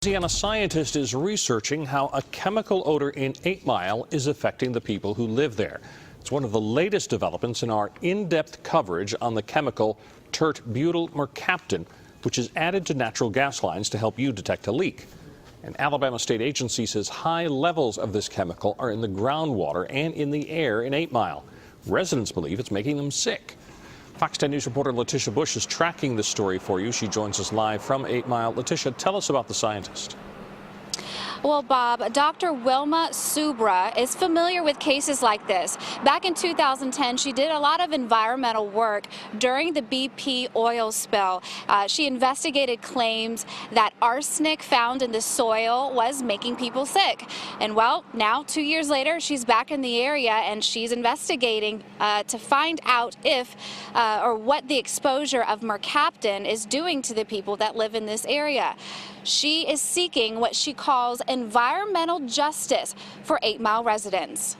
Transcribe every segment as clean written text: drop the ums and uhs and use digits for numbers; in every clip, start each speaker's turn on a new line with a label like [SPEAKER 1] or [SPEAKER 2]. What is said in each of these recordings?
[SPEAKER 1] A scientist is researching how a chemical odor in 8 Mile is affecting the people who live there. It's one of the latest developments in our in-depth coverage on the chemical tert-butyl mercaptan, which is added to natural gas lines to help you detect a leak. An Alabama state agency says high levels of this chemical are in the groundwater and in the air in 8 Mile. Residents believe it's making them sick. Fox 10 News reporter Letitia Bush is tracking this story for you. She joins us live from 8 Mile. Letitia, tell us about the scientist.
[SPEAKER 2] Well, Bob, Dr. Wilma Subra is familiar with cases like this. Back in 2010, she did a lot of environmental work during the BP oil spill. She investigated claims that arsenic found in the soil was making people sick. And well, now 2 years later, she's back in the area and she's investigating to find out if or what the exposure of mercaptan is doing to the people that live in this area. She is seeking what she calls environmental justice for 8 Mile residents.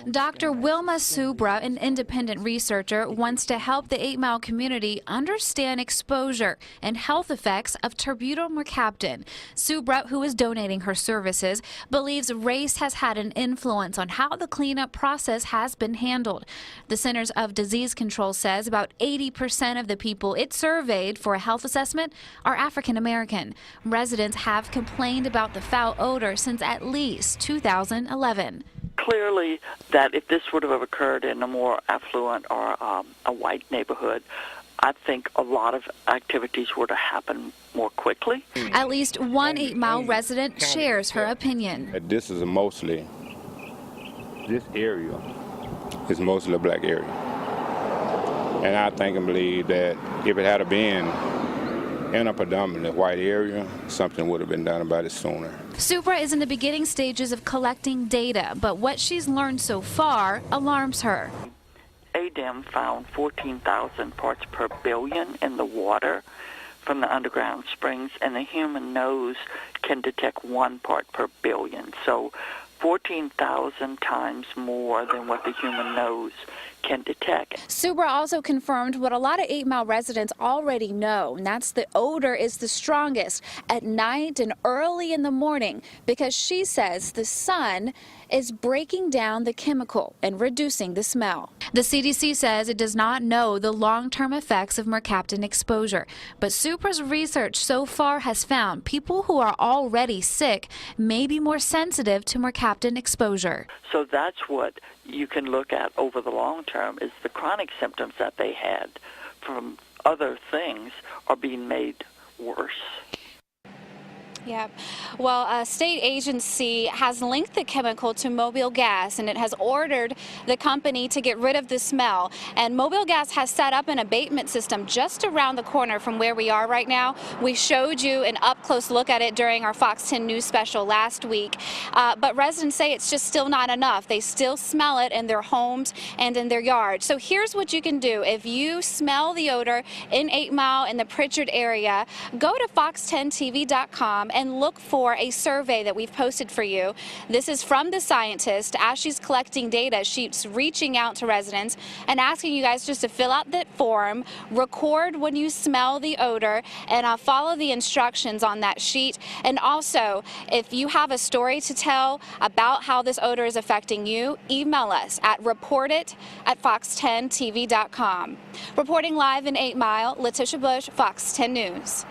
[SPEAKER 2] Dr. Wilma Subra, an independent researcher, wants to help the 8 Mile community understand exposure and health effects of tert-butyl mercaptan. Subra, who is donating her services, believes race has had an influence on how the cleanup process has been handled. The Centers of Disease Control says about 80% of the people it surveyed for a health assessment are African American. Residents have complained about the foul odor since at least 2011.
[SPEAKER 3] Clearly, that if this would have occurred in a more affluent or a white neighborhood, I think a lot of activities would have happened more quickly.
[SPEAKER 2] At least one 8 Mile resident shares her opinion.
[SPEAKER 4] This area is mostly a black area. And I think and believe that if it had been in a predominantly white area, something would have been done about it sooner.
[SPEAKER 2] Subra is in the beginning stages of collecting data, but what she's learned so far alarms her.
[SPEAKER 3] ADEM found 14,000 parts per billion in the water from the underground springs, and the human nose can detect 1 part per billion. So 14,000 times more than what the human nose can detect.
[SPEAKER 2] Subra also confirmed what a lot of 8 Mile residents already know, and that's the odor is the strongest at night and early in the morning because she says the sun is breaking down the chemical and reducing the smell. The CDC says it does not know the long-term effects of mercaptan exposure, but Subra's research so far has found people who are already sick may be more sensitive to mercaptan exposure.
[SPEAKER 3] So that's what you can look at over the long term is the chronic symptoms that they had from other things are being made worse.
[SPEAKER 2] Yeah. Well, a state agency has linked the chemical to Mobile Gas, and it has ordered the company to get rid of the smell. And Mobile Gas has set up an abatement system just around the corner from where we are right now. We showed you an up-close look at it during our Fox 10 News special last week. But residents say it's just still not enough. They still smell it in their homes and in their yards. So here's what you can do. If you smell the odor in 8 Mile in the Pritchard area, go to fox10tv.com and look for a survey that we've posted for you. This is from the scientist. As she's collecting data, she's reaching out to residents and asking you guys just to fill out that form, record when you smell the odor, and follow the instructions on that sheet. And also, if you have a story to tell about how this odor is affecting you, email us at reportit@fox10tv.com. Reporting live in 8 Mile, Letitia Bush, Fox 10 News.